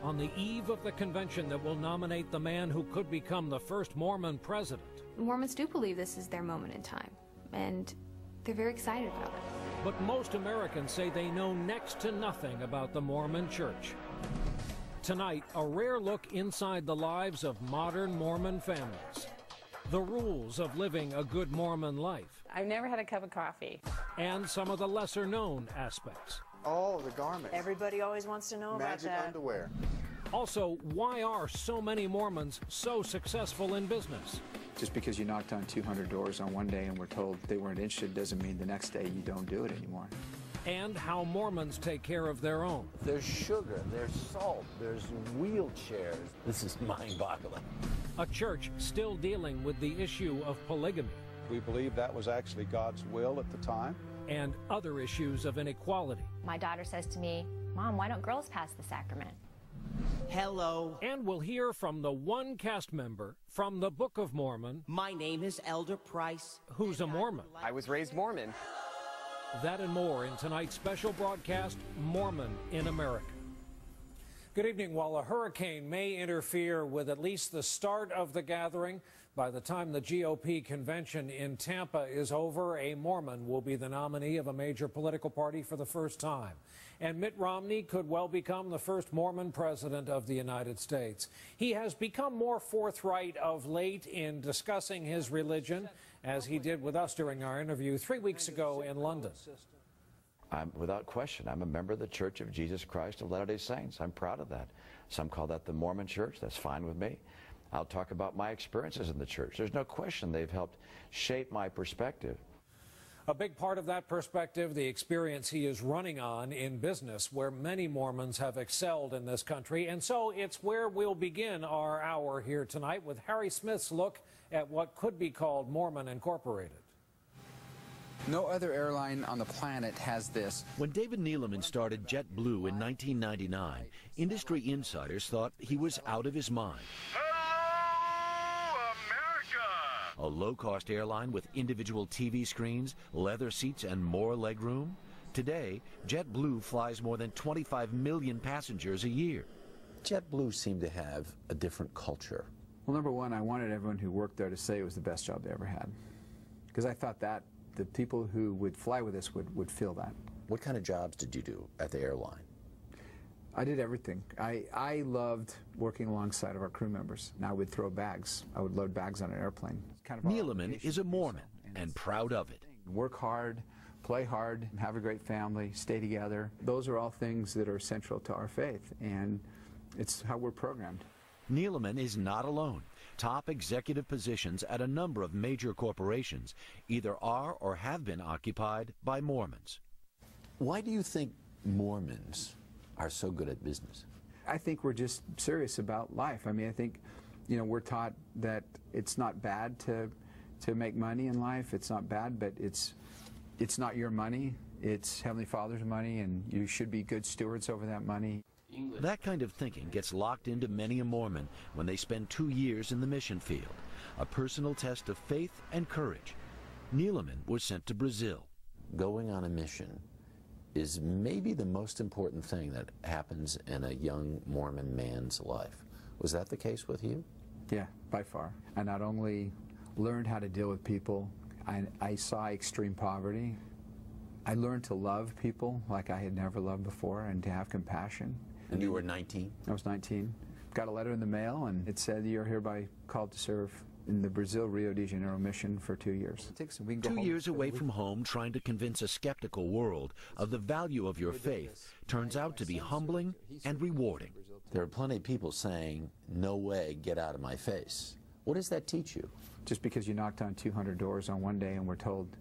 on the eve of the convention that will nominate the man who could become the first Mormon president. Mormons do believe this is their moment in time, and they're very excited about it. But most Americans say they know next to nothing about the Mormon Church. Tonight, a rare look inside the lives of modern Mormon families. The rules of living a good Mormon life. I've never had a cup of coffee. And some of the lesser-known aspects. Oh, the garments. Everybody always wants to know about that. Magic underwear. Also, why are so many Mormons so successful in business? Just because you knocked on 200 doors on one day and were told they weren't interested doesn't mean the next day you don't do it anymore. And how Mormons take care of their own. There's sugar, there's salt, there's wheelchairs. This is mind-boggling. A church still dealing with the issue of polygamy. We believe that was actually God's will at the time. And other issues of inequality. My daughter says to me, "Mom, why don't girls pass the sacrament?" Hello. And we'll hear from the one cast member from the Book of Mormon. My name is Elder Price. Who's a Mormon. I was raised Mormon. That and more in tonight's special broadcast, Mormon in America. Good evening. While a hurricane may interfere with at least the start of the gathering, by the time the GOP convention in Tampa is over, a Mormon will be the nominee of a major political party for the first time. And Mitt Romney could well become the first Mormon president of the United States. He has become more forthright of late in discussing his religion, as he did with us during our interview 3 weeks ago in London. Without question, I'm a member of the Church of Jesus Christ of Latter-day Saints. I'm proud of that. Some call that the Mormon Church. That's fine with me. I'll talk about my experiences in the church. There's no question they've helped shape my perspective. A big part of that perspective, the experience he is running on in business, where many Mormons have excelled in this country. And so it's where we'll begin our hour here tonight with Harry Smith's look at what could be called Mormon Incorporated. No other airline on the planet has this. When David Neeleman started JetBlue in 1999, industry insiders thought he was out of his mind. Hello, America! A low-cost airline with individual TV screens, leather seats, and more legroom? Today, JetBlue flies more than 25 million passengers a year. JetBlue seemed to have a different culture. Well, number one, I wanted everyone who worked there to say it was the best job they ever had. Because I thought that the people who would fly with us would feel that. What kind of jobs did you do at the airline? I did everything. I loved working alongside of our crew members. And I would throw bags. I would load bags on an airplane. Neeleman is a Mormon and proud of it. Work hard, play hard, have a great family, stay together. Those are all things that are central to our faith, and it's how we're programmed. Neeleman is not alone. Top executive positions at a number of major corporations either are or have been occupied by Mormons. Why do you think Mormons are so good at business? I think we're just serious about life. I mean, I think, you know, we're taught that it's not bad to make money in life. It's not bad, but it's not your money. It's Heavenly Father's money, and you should be good stewards over that money. That kind of thinking gets locked into many a Mormon when they spend 2 years in the mission field, a personal test of faith and courage. Neeleman was sent to Brazil. Going on a mission is maybe the most important thing that happens in a young Mormon man's life. Was that the case with you? Yeah, by far. I not only learned how to deal with people, I saw extreme poverty. I learned to love people like I had never loved before and to have compassion. And you were 19? I was 19. Got a letter in the mail, and it said, "You're hereby called to serve in the Brazil Rio de Janeiro mission for 2 years." 2 years away from home, trying to convince a skeptical world of the value of your faith turns out to be humbling and rewarding. There are plenty of people saying, "No way, get out of my face." What does that teach you? Just because you knocked on 200 doors on one day and were told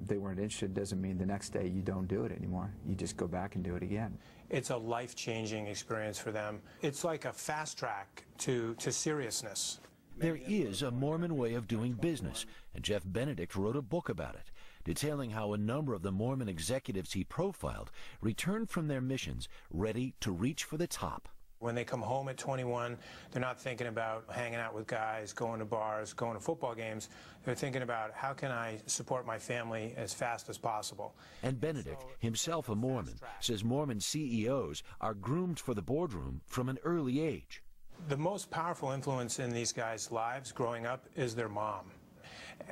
they weren't interested doesn't mean the next day you don't do it anymore. You just go back and do it again. It's a life-changing experience for them. It's like a fast track to seriousness. There is a Mormon way of doing business, and Jeff Benedict wrote a book about it, detailing how a number of the Mormon executives he profiled returned from their missions ready to reach for the top. When they come home at 21, they're not thinking about hanging out with guys, going to bars, going to football games. They're thinking about, how can I support my family as fast as possible? And Benedict, himself a Mormon, says Mormon CEOs are groomed for the boardroom from an early age. The most powerful influence in these guys' lives growing up is their mom.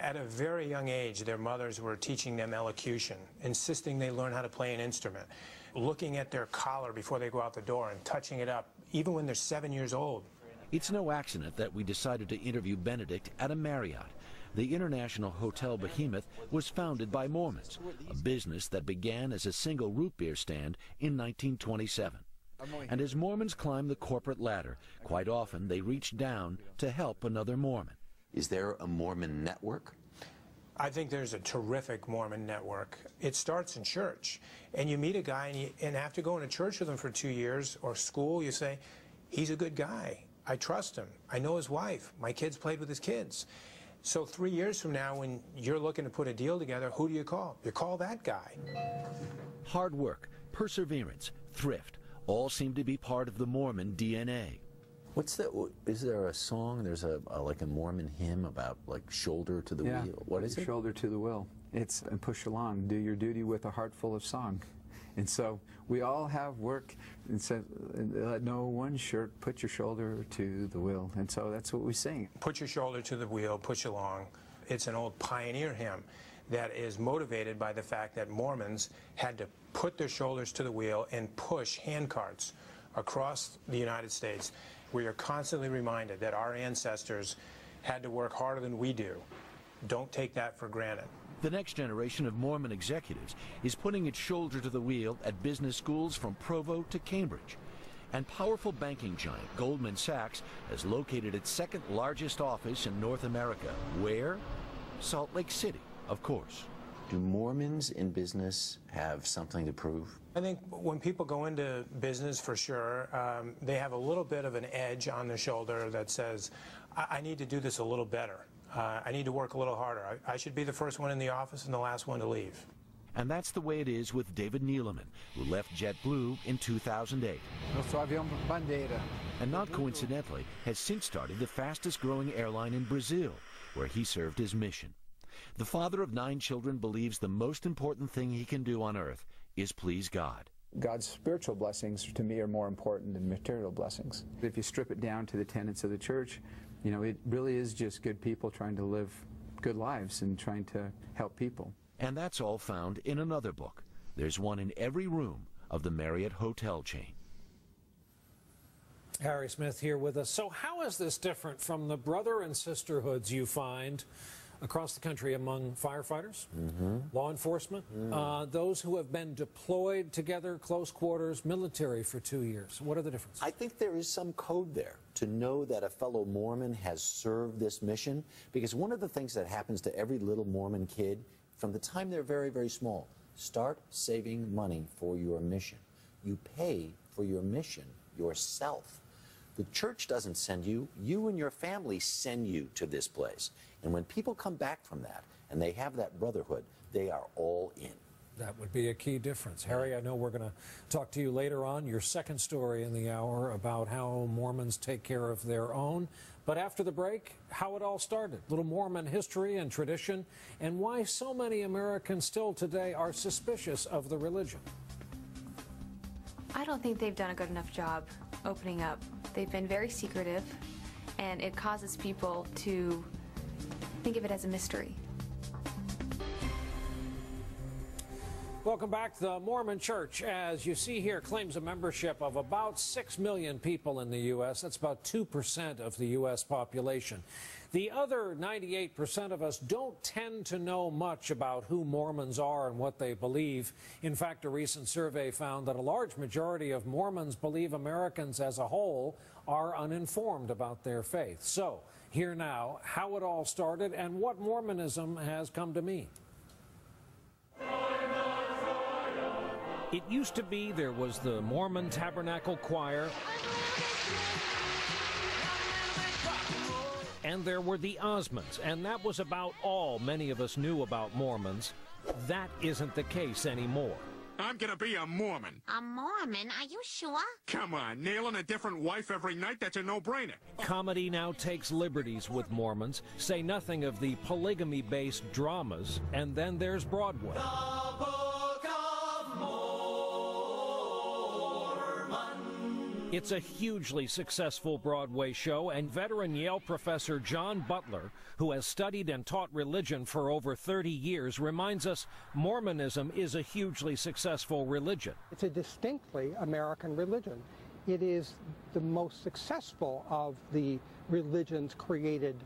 At a very young age, their mothers were teaching them elocution, insisting they learn how to play an instrument, looking at their collar before they go out the door and touching it up, even when they're 7 years old. It's no accident that we decided to interview Benedict at a Marriott. The international hotel behemoth was founded by Mormons, a business that began as a single root beer stand in 1927. And as Mormons climb the corporate ladder, quite often they reach down to help another Mormon. Is there a Mormon network? I think there's a terrific Mormon network. It starts in church. And you meet a guy, and after going to church with him for 2 years, or school, you say, he's a good guy. I trust him. I know his wife. My kids played with his kids. So 3 years from now, when you're looking to put a deal together, who do you call? You call that guy. Hard work, perseverance, thrift, all seem to be part of the Mormon DNA. What's that? Is there a song? There's like a Mormon hymn about like shoulder to the wheel. What is it? Shoulder to the wheel. It's and push along. Do your duty with a heart full of song. And so we all have work. And so let no one shirk. Put your shoulder to the wheel. And so that's what we sing. Put your shoulder to the wheel. Push along. It's an old pioneer hymn that is motivated by the fact that Mormons had to put their shoulders to the wheel and push handcarts across the United States. We are constantly reminded that our ancestors had to work harder than we do. Don't take that for granted. The next generation of Mormon executives is putting its shoulder to the wheel at business schools from Provo to Cambridge. And powerful banking giant Goldman Sachs has located its second largest office in North America. Where? Salt Lake City, of course. Do Mormons in business have something to prove? I think when people go into business, for sure, they have a little bit of an edge on their shoulder that says, I need to do this a little better. I need to work a little harder. I should be the first one in the office and the last one to leave. And that's the way it is with David Neeleman, who left JetBlue in 2008. And not coincidentally, has since started the fastest growing airline in Brazil, where he served his mission. The father of 9 children believes the most important thing he can do on earth is please God. God's spiritual blessings, to me, are more important than material blessings. If you strip it down to the tenets of the church, you know, it really is just good people trying to live good lives and trying to help people. And that's all found in another book. There's one in every room of the Marriott hotel chain. Harry Smith here with us. So how is this different from the brother and sisterhoods you find across the country among firefighters, law enforcement, those who have been deployed together, close quarters, military for 2 years? What are the differences? I think there is some code there to know that a fellow Mormon has served this mission, because one of the things that happens to every little Mormon kid from the time they're very, very small, start saving money for your mission. You pay for your mission yourself. The church doesn't send you. You and your family send you to this place. And when people come back from that and they have that brotherhood, they are all in. That would be a key difference. Harry, I know we're going to talk to you later on, your second story in the hour about how Mormons take care of their own. But after the break, how it all started, little Mormon history and tradition, and why so many Americans still today are suspicious of the religion. I don't think they've done a good enough job opening up. They've been very secretive, and it causes people to think of it as a mystery. Welcome back. The Mormon Church, as you see here, claims a membership of about 6 million people in the U.S. That's about 2% of the U.S. population. The other 98% of us don't tend to know much about who Mormons are and what they believe. In fact, a recent survey found that a large majority of Mormons believe Americans as a whole are uninformed about their faith. So, here now, how it all started and what Mormonism has come to mean. It used to be there was the Mormon Tabernacle Choir, and there were the Osmonds, and that was about all many of us knew about Mormons. That isn't the case anymore. I'm gonna be a Mormon. A Mormon? Are you sure? Come on, nailing a different wife every night, that's a no-brainer. Comedy now takes liberties with Mormons, say nothing of the polygamy-based dramas, and then there's Broadway. It's a hugely successful Broadway show, and veteran Yale professor John Butler, who has studied and taught religion for over 30 years, reminds us Mormonism is a hugely successful religion. It's a distinctly American religion. It is the most successful of the religions created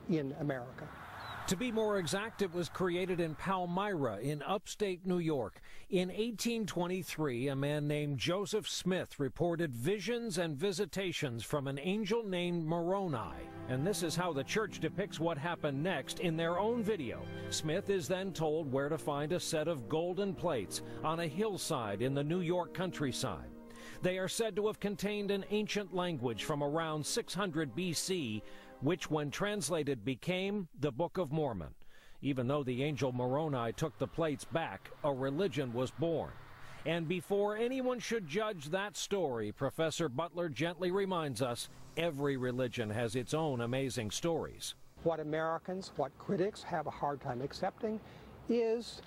in America. To be more exact, it was created in Palmyra in upstate New York. In 1823, a man named Joseph Smith reported visions and visitations from an angel named Moroni. And this is how the church depicts what happened next in their own video. Smith is then told where to find a set of golden plates on a hillside in the New York countryside. They are said to have contained an ancient language from around 600 BC, which when translated became the Book of Mormon. Even though the angel Moroni took the plates back, a religion was born. And before anyone should judge that story, Professor Butler gently reminds us every religion has its own amazing stories. What Americans, what critics have a hard time accepting is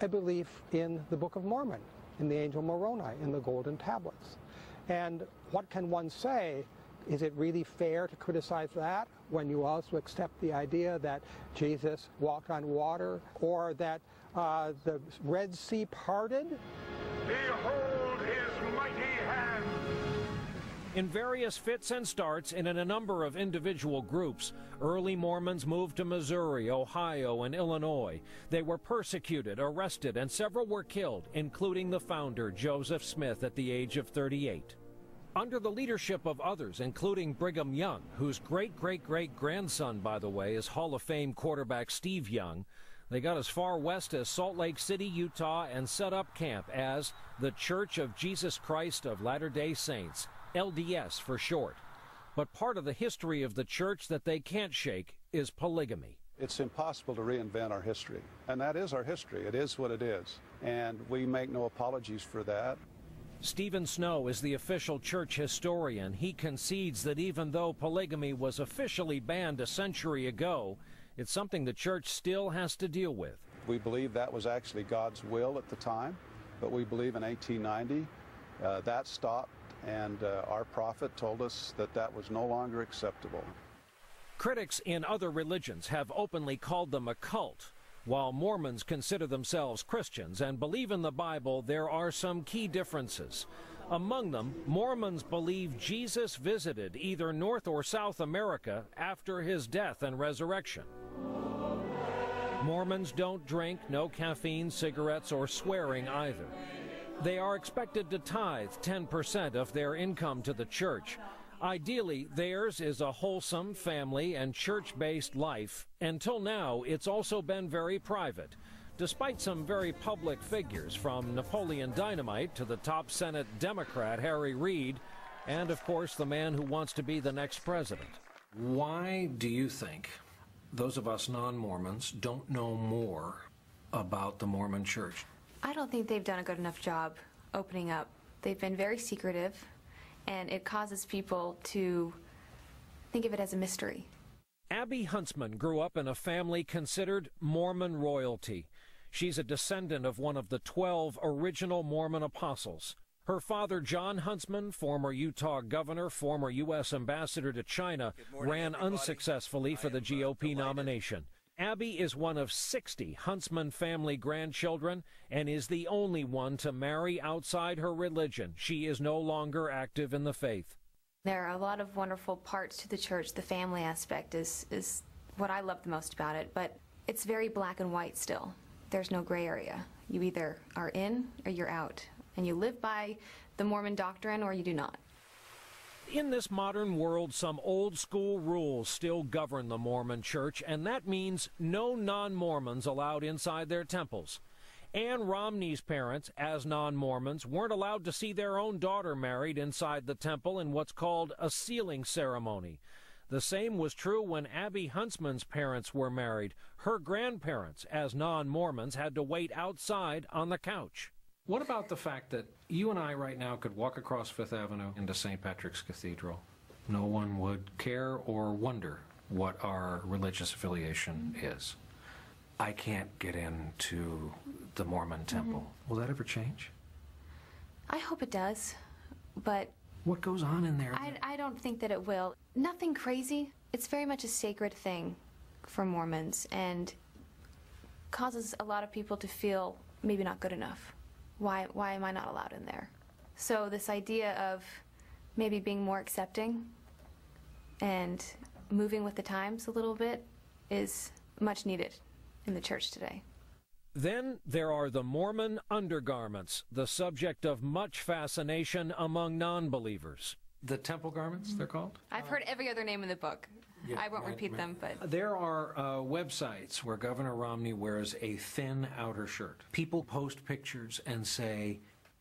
a belief in the Book of Mormon, in the angel Moroni, in the golden tablets. And what can one say? Is it really fair to criticize that when you also accept the idea that Jesus walked on water, or that the Red Sea parted? Behold his mighty hand! In various fits and starts and in a number of individual groups, early Mormons moved to Missouri, Ohio, and Illinois. They were persecuted, arrested, and several were killed, including the founder, Joseph Smith, at the age of 38. Under the leadership of others, including Brigham Young, whose great-great-great-grandson, by the way, is Hall of Fame quarterback Steve Young, they got as far west as Salt Lake City, Utah, and set up camp as the Church of Jesus Christ of Latter-day Saints, LDS for short. But part of the history of the church that they can't shake is polygamy. It's impossible to reinvent our history, and that is our history. It is what it is, and we make no apologies for that. Stephen Snow is the official church historian. He concedes that even though polygamy was officially banned a century ago, it's something the church still has to deal with. We believe that was actually God's will at the time, but we believe in 1890 that stopped, and our prophet told us that that was no longer acceptable. Critics in other religions have openly called them a cult. While Mormons consider themselves Christians and believe in the Bible, there are some key differences. Among them, Mormons believe Jesus visited either North or South America after his death and resurrection. Mormons don't drink, no caffeine, cigarettes, or swearing either. They are expected to tithe 10% of their income to the church. Ideally, theirs is a wholesome family and church-based life. Until now, it's also been very private, despite some very public figures, from Napoleon Dynamite to the top Senate Democrat Harry Reid, and of course the man who wants to be the next president. Why do you think those of us non-Mormons don't know more about the Mormon Church? I don't think they've done a good enough job opening up. They've been very secretive, and it causes people to think of it as a mystery. Abby Huntsman grew up in a family considered Mormon royalty. She's a descendant of one of the 12 original Mormon apostles. Her father, John Huntsman, former Utah governor, former U.S. ambassador to China, ran unsuccessfully for the GOP nomination. Abby is one of 60 Huntsman family grandchildren and is the only one to marry outside her religion. She is no longer active in the faith. There are a lot of wonderful parts to the church. The family aspect is what I love the most about it, but it's very black and white still. There's no gray area. You either are in or you're out, and you live by the Mormon doctrine or you do not. In this modern world, some old-school rules still govern the Mormon Church, and that means no non-Mormons allowed inside their temples. Ann Romney's parents, as non-Mormons, weren't allowed to see their own daughter married inside the temple in what's called a sealing ceremony. The same was true when Abby Huntsman's parents were married. Her grandparents, as non-Mormons, had to wait outside on the couch. What about the fact that you and I right now could walk across Fifth Avenue into St. Patrick's Cathedral? No one would care or wonder what our religious affiliation is. I can't get into the Mormon temple. Will that ever change? I hope it does, but... What goes on in there? I don't think that it will. Nothing crazy. It's very much a sacred thing for Mormons and causes a lot of people to feel maybe not good enough. Why am I not allowed in there? So this idea of maybe being more accepting and moving with the times a little bit is much needed in the church today. Then there are the Mormon undergarments, the subject of much fascination among non-believers. The temple garments, they're called? I've heard every other name in the book. Yeah, I won't repeat them, but... There are websites where Governor Romney wears a thin outer shirt. People post pictures and say,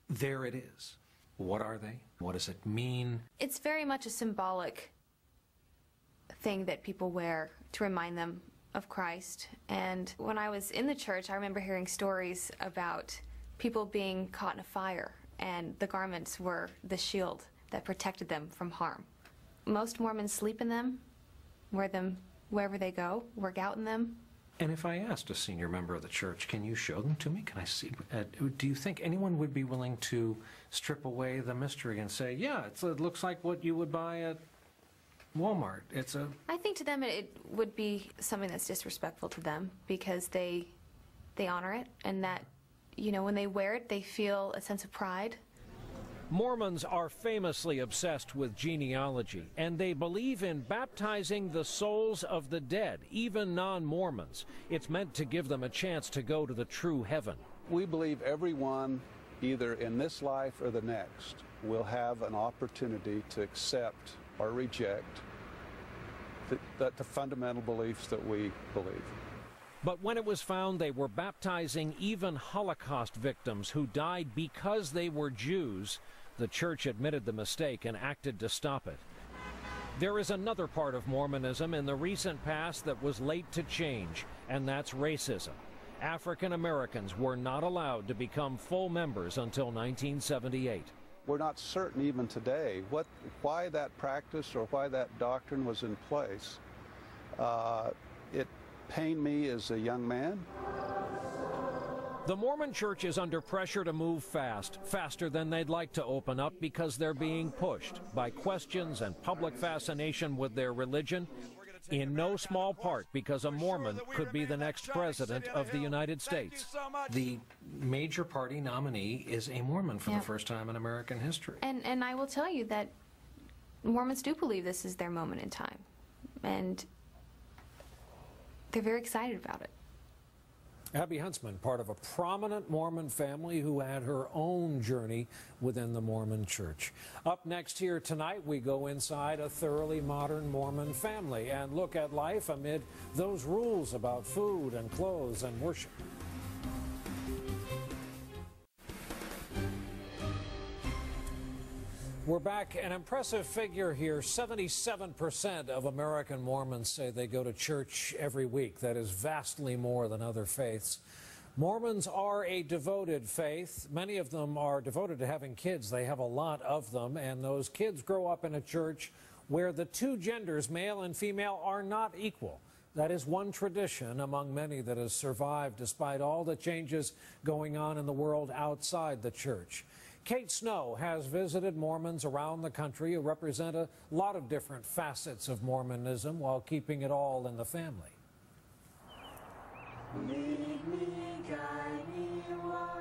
there it is. What are they? What does it mean? It's very much a symbolic thing that people wear to remind them of Christ. And when I was in the church, I remember hearing stories about people being caught in a fire, and the garments were the shield that protected them from harm. Most Mormons sleep in them, wear them wherever they go, work out in them. And if I asked a senior member of the church, can you show them to me? Can I see? Do you think anyone would be willing to strip away the mystery and say, yeah, it looks like what you would buy at Walmart? I think to them it would be something that's disrespectful to them because they honor it, and that, you know, when they wear it, they feel a sense of pride. Mormons are famously obsessed with genealogy, and they believe in baptizing the souls of the dead, even non-Mormons. It's meant to give them a chance to go to the true heaven. We believe everyone, either in this life or the next, will have an opportunity to accept or reject the fundamental beliefs that we believe. But when it was found they were baptizing even Holocaust victims who died because they were Jews, the church admitted the mistake and acted to stop it. There is another part of Mormonism in the recent past that was late to change, and that's racism. African Americans were not allowed to become full members until 1978. We're not certain even today why that practice or why that doctrine was in place. It pained me as a young man. The Mormon Church is under pressure to move fast, faster than they'd like to open up because they're being pushed by questions and public fascination with their religion, in no small part because a Mormon could be the next president of the United States. The major party nominee is a Mormon for the first time in American history. And I will tell you that Mormons do believe this is their moment in time, and they're very excited about it. Abby Huntsman, part of a prominent Mormon family who had her own journey within the Mormon Church. Up next here tonight, we go inside a thoroughly modern Mormon family and look at life amid those rules about food and clothes and worship. We're back. An impressive figure here. 77% of American Mormons say they go to church every week. That is vastly more than other faiths. Mormons are a devoted faith. Many of them are devoted to having kids. They have a lot of them, and those kids grow up in a church where the two genders, male and female, are not equal. That is one tradition among many that has survived despite all the changes going on in the world outside the church. Kate Snow has visited Mormons around the country who represent a lot of different facets of Mormonism while keeping it all in the family.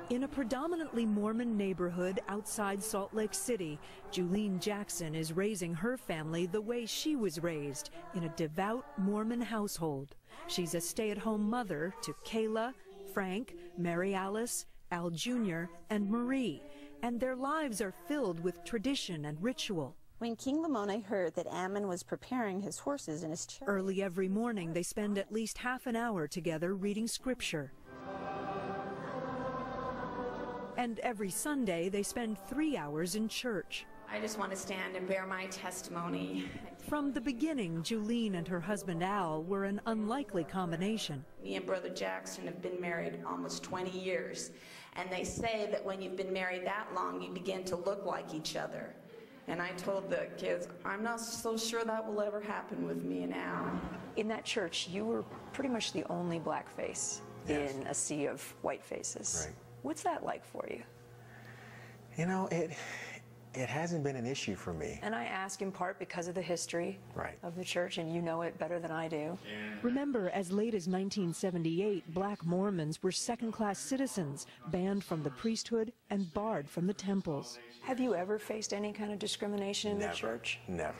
In a predominantly Mormon neighborhood outside Salt Lake City, Julene Jackson is raising her family the way she was raised, in a devout Mormon household. She's a stay-at-home mother to Kayla, Frank, Mary Alice, Al Jr., and Marie, and their lives are filled with tradition and ritual. When King Lamoni heard that Ammon was preparing his horses in his chariot. Early every morning, they spend at least half an hour together reading scripture. And every Sunday, they spend 3 hours in church. I just want to stand and bear my testimony. From the beginning, Julene and her husband Al were an unlikely combination. Me and Brother Jackson have been married almost 20 years, and they say that when you've been married that long, you begin to look like each other. And I told the kids, I'm not so sure that will ever happen with me and Al. In that church, you were pretty much the only black face in a sea of white faces. Right. What's that like for you? You know, it hasn't been an issue for me. And I ask in part because of the history of the church, and you know it better than I do. Remember, as late as 1978, black Mormons were second-class citizens, banned from the priesthood and barred from the temples. Have you ever faced any kind of discrimination in the church? Never.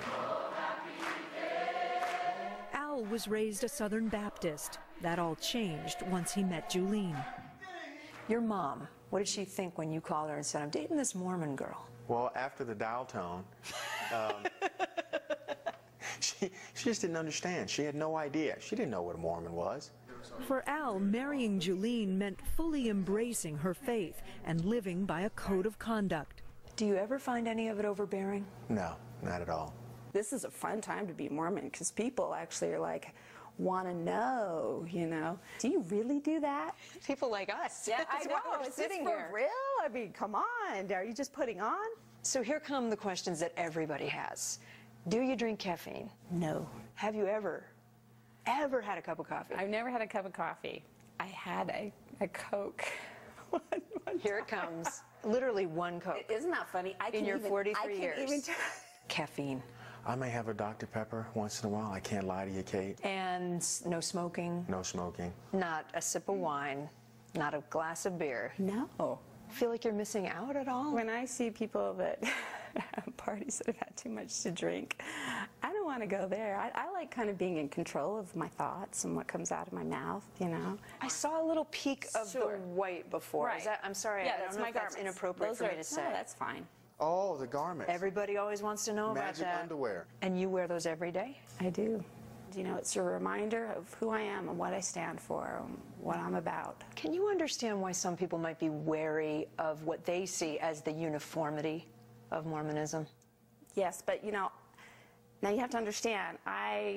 Al was raised a Southern Baptist. That all changed once he met Julene. Your mom, what did she think when you called her and said, I'm dating this Mormon girl? Well, after the dial tone, she just didn't understand. She had no idea. She didn't know what a Mormon was. For Al, marrying Julene meant fully embracing her faith and living by a code of conduct. Do you ever find any of it overbearing? No, not at all. This is a fun time to be Mormon because people actually are like, want to know, you know. Do you really do that? People like us. Yeah, I know. We're Is this sitting for here. real? I mean, come on. Are you just putting on? So here come the questions that everybody has. Do you drink caffeine? No. Have you ever had a cup of coffee? I've never had a cup of coffee. I had a Coke. Here it comes. Literally one Coke. Isn't that funny? In your 43 years. Even Caffeine. I may have a Dr. Pepper once in a while. I can't lie to you, Kate. And no smoking? No smoking. Not a sip of wine? Not a glass of beer? No. Feel like you're missing out at all? When I see people that have parties that have had too much to drink, I don't want to go there. I like kind of being in control of my thoughts and what comes out of my mouth, you know. I saw a little peek of the white before. Right. Is that, I'm sorry, yeah, I don't know if that's inappropriate for me to say. No, that's fine. Oh, the garments. Everybody always wants to know about that. Magic underwear. And you wear those every day? I do. You know, it's a reminder of who I am and what I stand for, and what I'm about. Can you understand why some people might be wary of what they see as the uniformity of Mormonism? Yes, but you know, now you have to understand,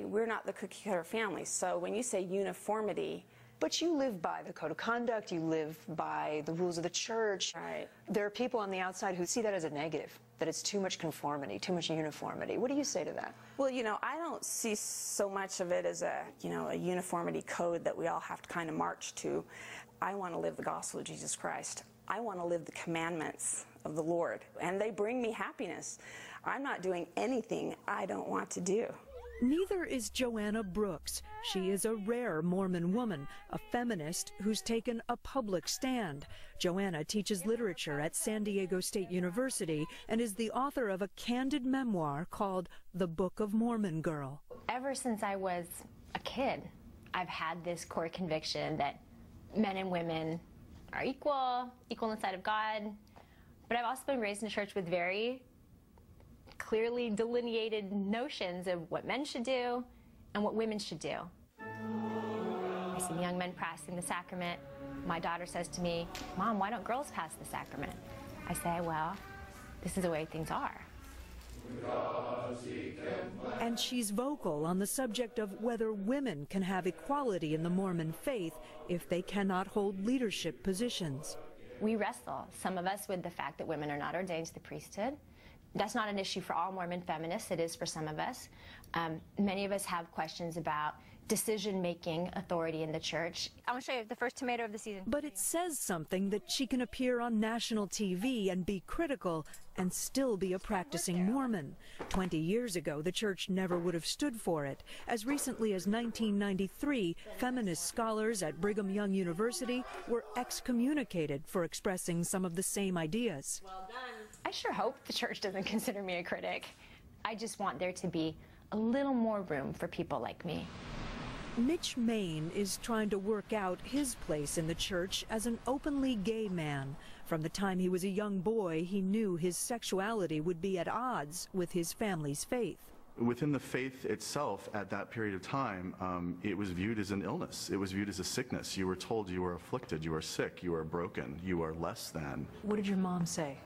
we're not the cookie cutter family, so when you say uniformity, but you live by the code of conduct, you live by the rules of the church. Right. There are people on the outside who see that as a negative, that it's too much conformity, too much uniformity. What do you say to that? Well, you know, I don't see so much of it as a uniformity code that we all have to kind of march to. I want to live the gospel of Jesus Christ. I want to live the commandments of the Lord, and they bring me happiness. I'm not doing anything I don't want to do. Neither is Joanna Brooks. She is a rare Mormon woman, a feminist who's taken a public stand. Joanna teaches literature at San Diego State University and is the author of a candid memoir called The Book of Mormon Girl. Ever since I was a kid, I've had this core conviction that men and women are equal in the sight of God. But I've also been raised in a church with very clearly delineated notions of what men should do and what women should do. I see young men passing the sacrament. My daughter says to me, Mom, why don't girls pass the sacrament? I say, well, this is the way things are. And she's vocal on the subject of whether women can have equality in the Mormon faith if they cannot hold leadership positions. We wrestle, some of us, with the fact that women are not ordained to the priesthood. That's not an issue for all Mormon feminists. It is for some of us. Many of us have questions about decision-making authority in the church. I want to show you the first tomato of the season. But it says something that she can appear on national TV and be critical and still be a practicing Mormon. 20 years ago, the church never would have stood for it. As recently as 1993, feminist scholars at Brigham Young University were excommunicated for expressing some of the same ideas. Well done. I sure hope the church doesn't consider me a critic. I just want there to be a little more room for people like me. Mitch Main is trying to work out his place in the church as an openly gay man. From the time he was a young boy, he knew his sexuality would be at odds with his family's faith. Within the faith itself, at that period of time, it was viewed as an illness. It was viewed as a sickness. You were told you were afflicted, you were sick, you were broken, you are less than. What did your mom say?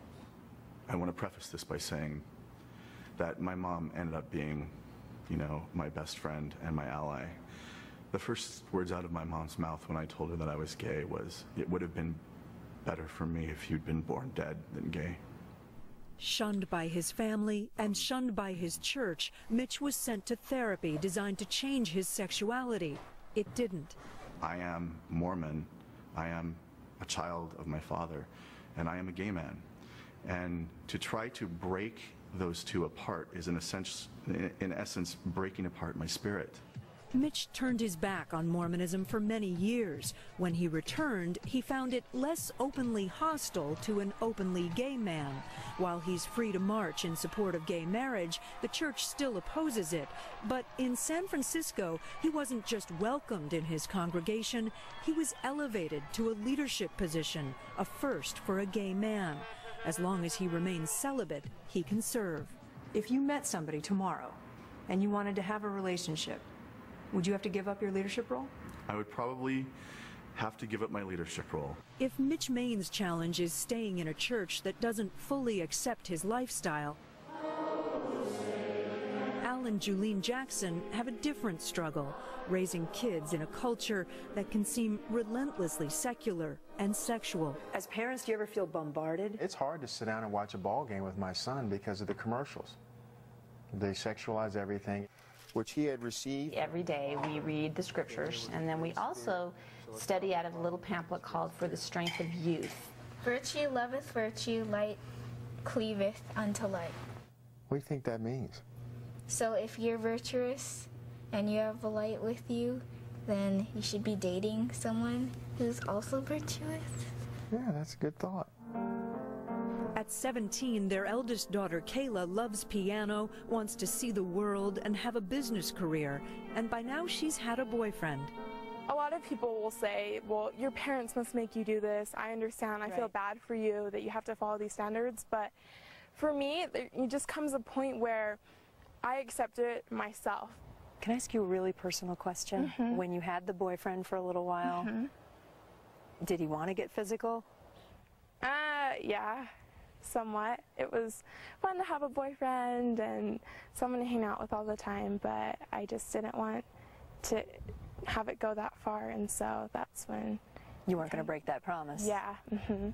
I want to preface this by saying that my mom ended up being, you know, my best friend and my ally. The first words out of my mom's mouth when I told her that I was gay was, "It would have been better for me if you'd been born dead than gay." Shunned by his family and shunned by his church, Mitch was sent to therapy designed to change his sexuality. It didn't. I am Mormon. I am a child of my father, and I am a gay man. And to try to break those two apart is in essence breaking apart my spirit. Mitch turned his back on Mormonism for many years. When he returned, he found it less openly hostile to an openly gay man. While he's free to march in support of gay marriage, the church still opposes it. But in San Francisco, he wasn't just welcomed in his congregation, he was elevated to a leadership position, a first for a gay man. As long as he remains celibate, he can serve. If you met somebody tomorrow and you wanted to have a relationship, would you have to give up your leadership role? I would probably have to give up my leadership role. If Mitch Maine's challenge is staying in a church that doesn't fully accept his lifestyle, Al and Julene Jackson have a different struggle, raising kids in a culture that can seem relentlessly secular and sexual. As parents, do you ever feel bombarded? It's hard to sit down and watch a ball game with my son because of the commercials. They sexualize everything, which he had received. Every day we read the scriptures, and then we also study out of a little pamphlet called For the Strength of Youth. Virtue loveth virtue, light cleaveth unto light. What do you think that means? So if you're virtuous and you have a light with you, then you should be dating someone who's also virtuous. Yeah, that's a good thought. At 17, their eldest daughter, Kayla, loves piano, wants to see the world, and have a business career. And by now, she's had a boyfriend. A lot of people will say, well, your parents must make you do this. I understand. I feel bad for you that you have to follow these standards. But for me, it just comes a point where I accept it myself. Can I ask you a really personal question? Mm-hmm. When you had the boyfriend for a little while, did he want to get physical? Yeah. Somewhat. It was fun to have a boyfriend and someone to hang out with all the time, but I just didn't want to have it go that far, and so that's when... You weren't going to break that promise. Yeah. You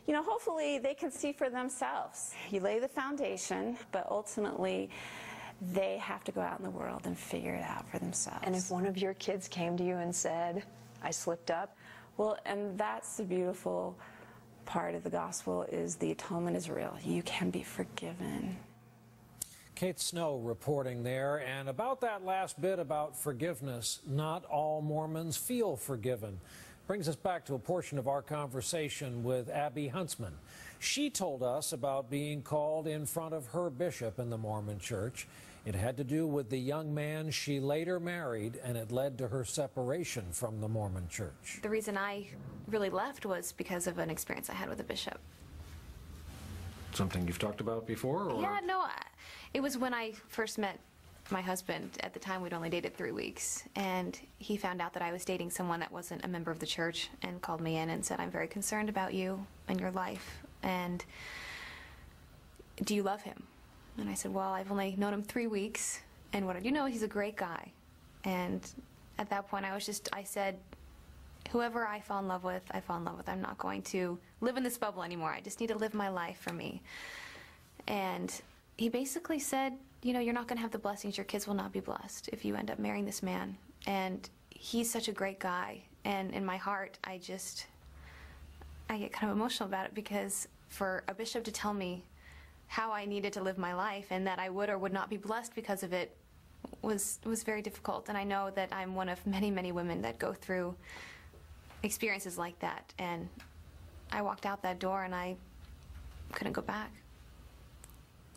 know, hopefully they can see for themselves. You lay the foundation, but ultimately they have to go out in the world and figure it out for themselves. And if one of your kids came to you and said, I slipped up? Well, and that's the beautiful part of the gospel, is the atonement is real. You can be forgiven. Kate Snow reporting there. And about that last bit about forgiveness, not all Mormons feel forgiven. Brings us back to a portion of our conversation with Abby Huntsman. She told us about being called in front of her bishop in the Mormon Church. It had to do with the young man she later married, and it led to her separation from the Mormon Church. The reason I really left was because of an experience I had with a bishop. Something you've talked about before? Or? Yeah, no, it was when I first met my husband. At the time, we'd only dated 3 weeks, and he found out that I was dating someone that wasn't a member of the church and called me in and said, I'm very concerned about you and your life, and do you love him? And I said, well, I've only known him 3 weeks, and what I do know, he's a great guy. And at that point, I said, whoever I fall in love with, I fall in love with. I'm not going to live in this bubble anymore. I just need to live my life for me. And he basically said, you know, you're not going to have the blessings. Your kids will not be blessed if you end up marrying this man. And he's such a great guy. And in my heart, I get kind of emotional about it, because for a bishop to tell me how I needed to live my life and that I would or would not be blessed because of it was very difficult. And I know that I'm one of many, many women that go through experiences like that. And I walked out that door and I couldn't go back.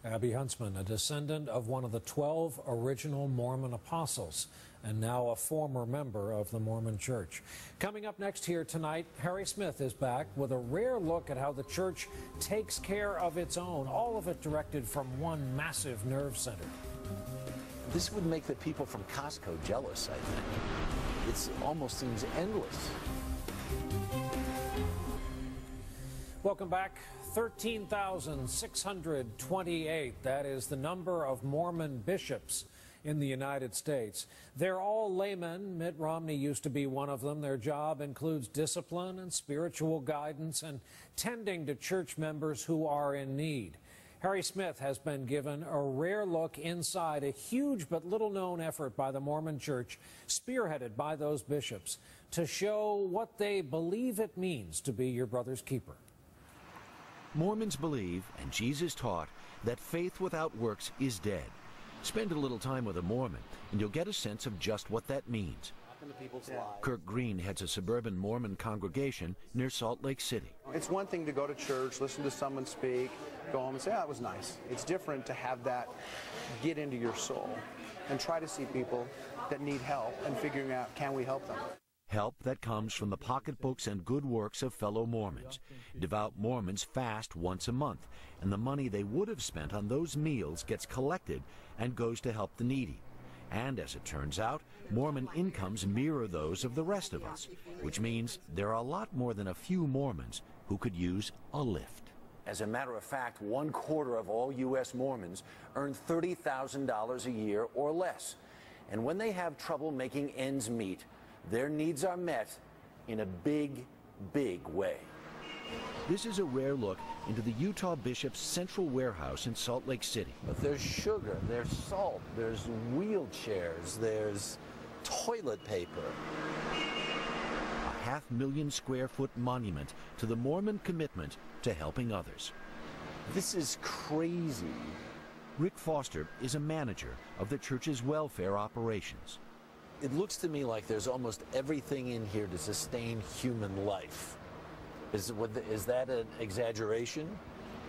Abby Huntsman, a descendant of one of the 12 original Mormon apostles, and now a former member of the Mormon Church. Coming up next here tonight, Harry Smith is back with a rare look at how the church takes care of its own, all of it directed from one massive nerve center. This would make the people from Costco jealous, I think. It almost seems endless. Welcome back. 13,628. That is the number of Mormon bishops in the United States. They're all laymen. Mitt Romney used to be one of them. Their job includes discipline and spiritual guidance and tending to church members who are in need. Harry Smith has been given a rare look inside a huge but little-known effort by the Mormon Church, spearheaded by those bishops, to show what they believe it means to be your brother's keeper. Mormons believe, and Jesus taught, that faith without works is dead. Spend a little time with a Mormon, and you'll get a sense of just what that means. Kirk Green heads a suburban Mormon congregation near Salt Lake City. It's one thing to go to church, listen to someone speak, go home and say, oh, that was nice. It's different to have that get into your soul and try to see people that need help and figuring out, can we help them? Help that comes from the pocketbooks and good works of fellow Mormons. Devout Mormons fast once a month, and the money they would have spent on those meals gets collected and goes to help the needy. And as it turns out, Mormon incomes mirror those of the rest of us, which means there are a lot more than a few Mormons who could use a lift. As a matter of fact, 1/4 of all U.S. Mormons earn $30,000 a year or less. And when they have trouble making ends meet, their needs are met in a big, big way. This is a rare look into the Utah Bishop's central warehouse in Salt Lake City. But there's sugar, there's salt, there's wheelchairs, there's toilet paper. A 500,000 square foot monument to the Mormon commitment to helping others. This is crazy. Rick Foster is a manager of the church's welfare operations. It looks to me like there's almost everything in here to sustain human life. Is that an exaggeration?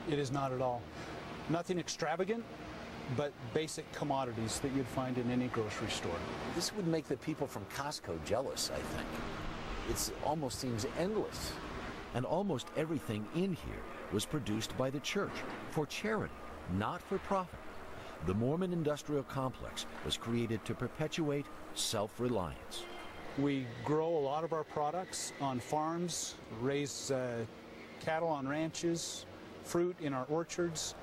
It is not at all. Nothing extravagant, but basic commodities that you'd find in any grocery store. This would make the people from Costco jealous, I think. It almost seems endless. And almost everything in here was produced by the church for charity, not for profit. The Mormon Industrial Complex was created to perpetuate self-reliance. We grow a lot of our products on farms, raise cattle on ranches, fruit in our orchards.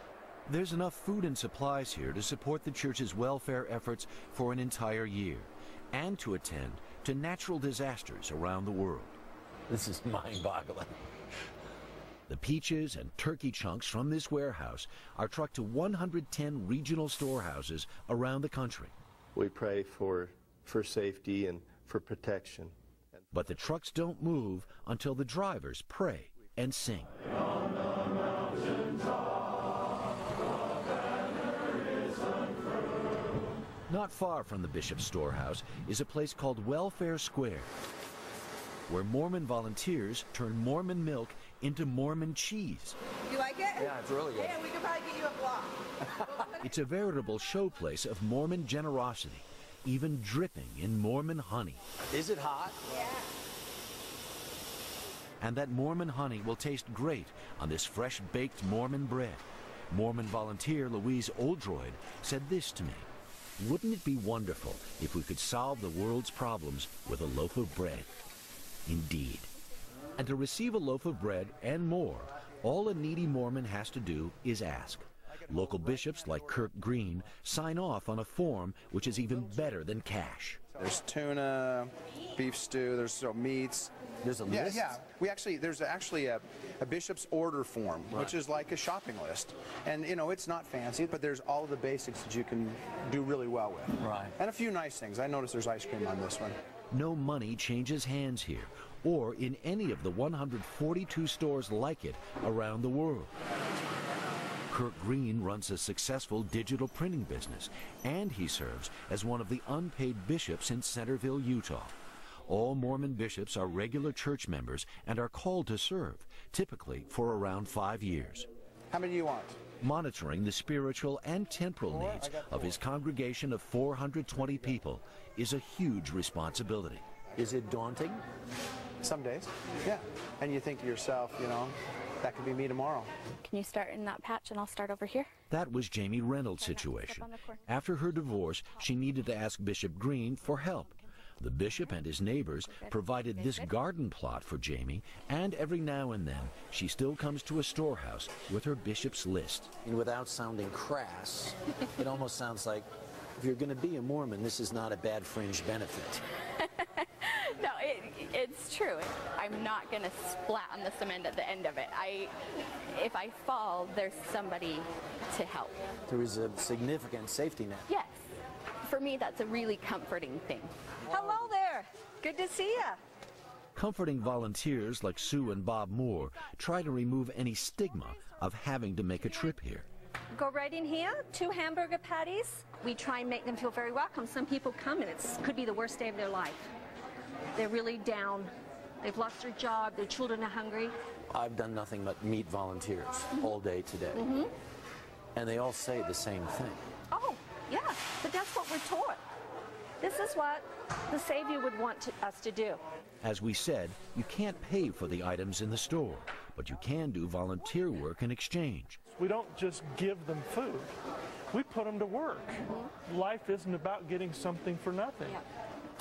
There's enough food and supplies here to support the church's welfare efforts for an entire year and to attend to natural disasters around the world. This is mind-boggling. The peaches and turkey chunks from this warehouse are trucked to 110 regional storehouses around the country. We pray for safety and for protection. But the trucks don't move until the drivers pray and sing. Not far from the Bishop's storehouse is a place called Welfare Square, where Mormon volunteers turn Mormon milk into Mormon cheese. You like it? Yeah, it's really good. Yeah, we could probably get you a block. It's a veritable showplace of Mormon generosity, even dripping in Mormon honey. Is it hot? Yeah. And that Mormon honey will taste great on this fresh-baked Mormon bread. Mormon volunteer Louise Oldroyd said this to me: "Wouldn't it be wonderful if we could solve the world's problems with a loaf of bread?" Indeed. And to receive a loaf of bread and more, all a needy Mormon has to do is ask. Local bishops like Kirk Green sign off on a form which is even better than cash. There's tuna, beef stew, there's meats. There's a list? Yeah. There's actually a bishop's order form, which is like a shopping list. And, you know, it's not fancy, but there's all of the basics that you can do really well with. Right. And a few nice things. I noticed there's ice cream on this one. No money changes hands here, or in any of the 142 stores like it around the world. Kirk Green runs a successful digital printing business, and he serves as one of the unpaid bishops in Centerville, Utah. All Mormon bishops are regular church members and are called to serve, typically for around 5 years. How many do you want? Monitoring the spiritual and temporal needs of his congregation of 420 people is a huge responsibility. Is it daunting? Some days, yeah. And you think to yourself, you know, that could be me tomorrow. Can you start in that patch and I'll start over here? That was Jamie Reynolds' situation. After her divorce, she needed to ask Bishop Green for help. The bishop and his neighbors provided this garden plot for Jamie, and every now and then she still comes to a storehouse with her bishop's list. And without sounding crass, it almost sounds like if you're going to be a Mormon, this is not a bad fringe benefit. No, it's true. I'm not going to splat on the cement at the end of it. If I fall, there's somebody to help. There is a significant safety net. Yes. For me, that's a really comforting thing. Hello there. Good to see you. Comforting volunteers like Sue and Bob Moore try to remove any stigma of having to make a trip here. Go right in here, 2 hamburger patties. We try and make them feel very welcome. Some people come and it could be the worst day of their life. They're really down. They've lost their job. Their children are hungry. I've done nothing but meet volunteers all day today. And they all say the same thing. Oh, yeah, but that's what we're taught. This is what the Savior would want us to do. As we said, you can't pay for the items in the store, but you can do volunteer work in exchange. We don't just give them food. We put them to work. Life isn't about getting something for nothing.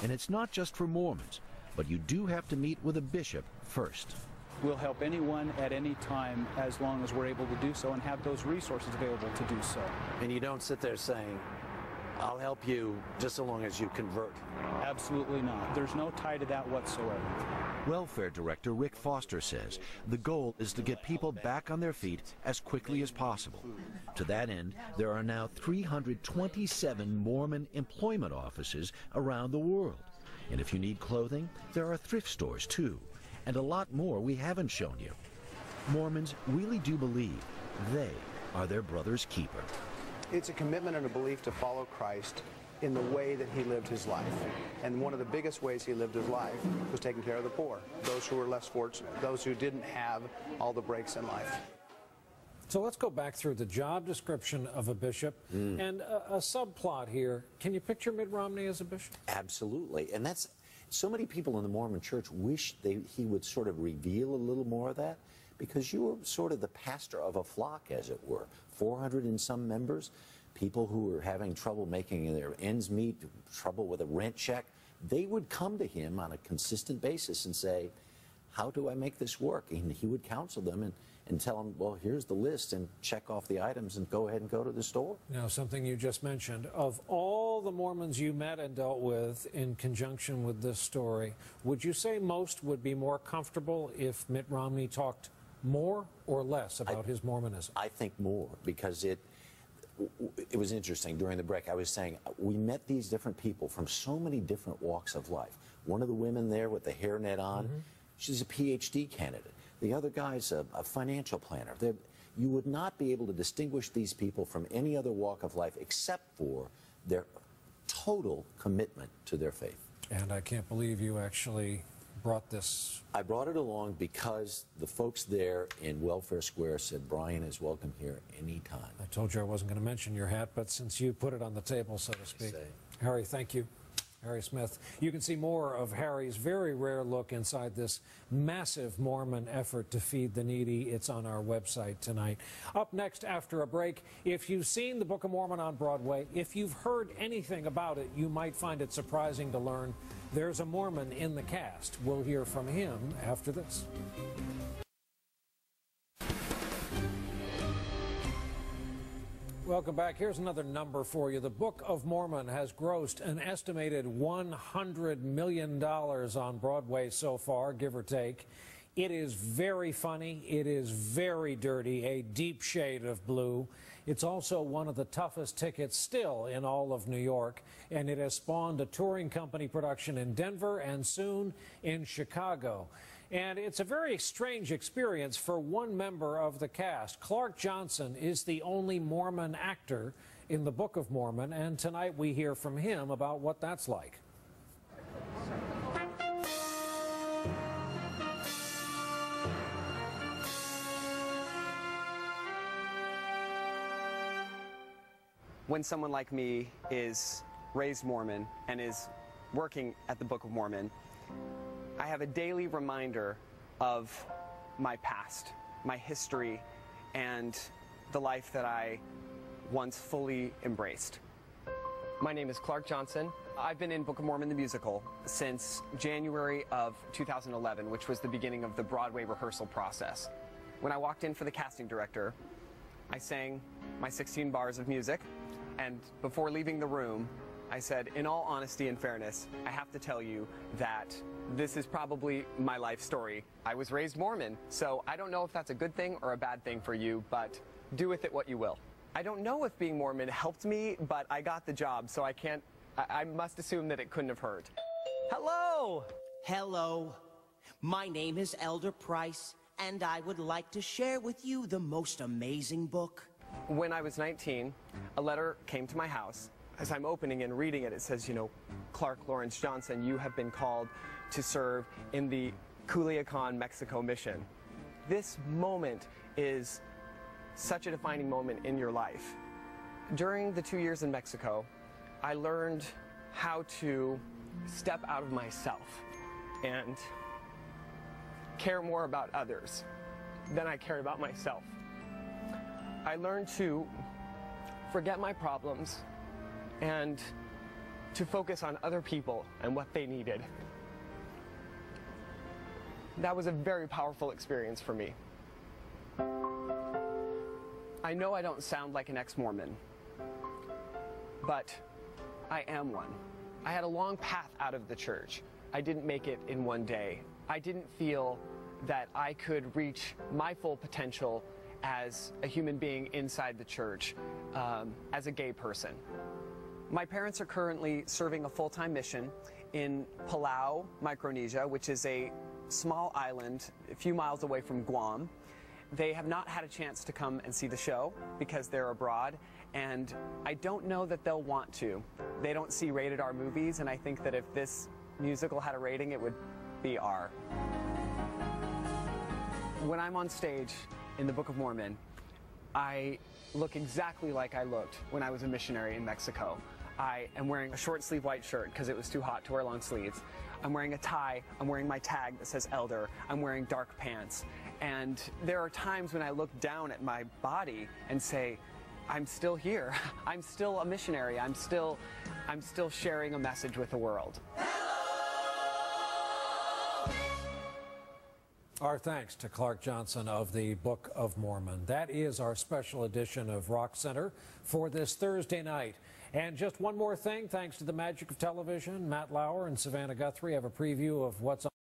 And it's not just for Mormons, but you do have to meet with a bishop first. We'll help anyone at any time as long as we're able to do so and have those resources available to do so. And you don't sit there saying, I'll help you just so long as you convert. Absolutely not. There's no tie to that whatsoever. Welfare Director Rick Foster says the goal is to get people back on their feet as quickly as possible. To that end, there are now 327 Mormon employment offices around the world. And if you need clothing, there are thrift stores too, and a lot more we haven't shown you. Mormons really do believe they are their brother's keeper. It's a commitment and a belief to follow Christ in the way that he lived his life. And one of the biggest ways he lived his life was taking care of the poor, those who were less fortunate, those who didn't have all the breaks in life. So let's go back through the job description of a bishop and a subplot here. Can you picture Mitt Romney as a bishop? Absolutely. And that's, so many people in the Mormon church wish he would sort of reveal a little more of that, because you were sort of the pastor of a flock, as it were. 400 and some members, people who were having trouble making their ends meet, trouble with a rent check. They would come to him on a consistent basis and say, how do I make this work? And he would counsel them and tell them, well, here's the list, and check off the items and go ahead and go to the store. Now, something you just mentioned, of all the Mormons you met and dealt with in conjunction with this story, would you say most would be more comfortable if Mitt Romney talked more or less about his Mormonism? I think more, because it was interesting. During the break, I was saying, we met these different people from so many different walks of life. One of the women there with the hairnet on, she's a PhD candidate. The other guy's a financial planner. You would not be able to distinguish these people from any other walk of life except for their total commitment to their faith. And I can't believe you actually brought this. I brought it along because the folks there in Welfare Square said Brian is welcome here anytime. I told you I wasn't going to mention your hat, but since you put it on the table, so to speak. Harry, thank you. Harry Smith. You can see more of Harry's very rare look inside this massive Mormon effort to feed the needy. It's on our website tonight. Up next after a break, if you've seen the Book of Mormon on Broadway, if you've heard anything about it, you might find it surprising to learn there's a Mormon in the cast. We'll hear from him after this. Welcome back. Here's another number for you. The Book of Mormon has grossed an estimated $100 million on Broadway so far, give or take. It is very funny. It is very dirty, a deep shade of blue. It's also one of the toughest tickets still in all of New York, and it has spawned a touring company production in Denver and soon in Chicago. And it's a very strange experience for one member of the cast. Clark Johnson is the only Mormon actor in the Book of Mormon, and tonight we hear from him about what that's like. When someone like me is raised Mormon and is working at the Book of Mormon, I have a daily reminder of my past, my history, and the life that I once fully embraced. My name is Clark Johnson. I've been in Book of Mormon the musical since January of 2011, which was the beginning of the Broadway rehearsal process. When I walked in for the casting director, I sang my 16 bars of music, and before leaving the room, I said, in all honesty and fairness, I have to tell you that this is probably my life story. I was raised Mormon, so I don't know if that's a good thing or a bad thing for you, but do with it what you will. I don't know if being Mormon helped me, but I got the job, so I must assume that it couldn't have hurt. Hello! Hello. My name is Elder Price, and I would like to share with you the most amazing book. When I was 19, a letter came to my house. As I'm opening and reading it, it says, you know, Clark Lawrence Johnson, you have been called to serve in the Culiacan, Mexico mission. This moment is such a defining moment in your life. During the 2 years in Mexico, I learned how to step out of myself and care more about others than I cared about myself. I learned to forget my problems and to focus on other people and what they needed. That was a very powerful experience for me. I know I don't sound like an ex-Mormon, but I am one. I had a long path out of the church. I didn't make it in one day. I didn't feel that I could reach my full potential as a human being inside the church, as a gay person. My parents are currently serving a full-time mission in Palau, Micronesia, which is a small island a few miles away from Guam. They have not had a chance to come and see the show because they're abroad, and I don't know that they'll want to. They don't see rated R movies, and I think that if this musical had a rating, it would be R. When I'm on stage in the Book of Mormon, I look exactly like I looked when I was a missionary in Mexico. I am wearing a short sleeve white shirt because it was too hot to wear long sleeves. I'm wearing a tie, I'm wearing my tag that says Elder, I'm wearing dark pants. And there are times when I look down at my body and say, I'm still here. I'm still a missionary. I'm still sharing a message with the world. Our thanks to Clark Johnson of the Book of Mormon. That is our special edition of Rock Center for this Thursday night. And just one more thing, thanks to the magic of television, Matt Lauer and Savannah Guthrie have a preview of what's on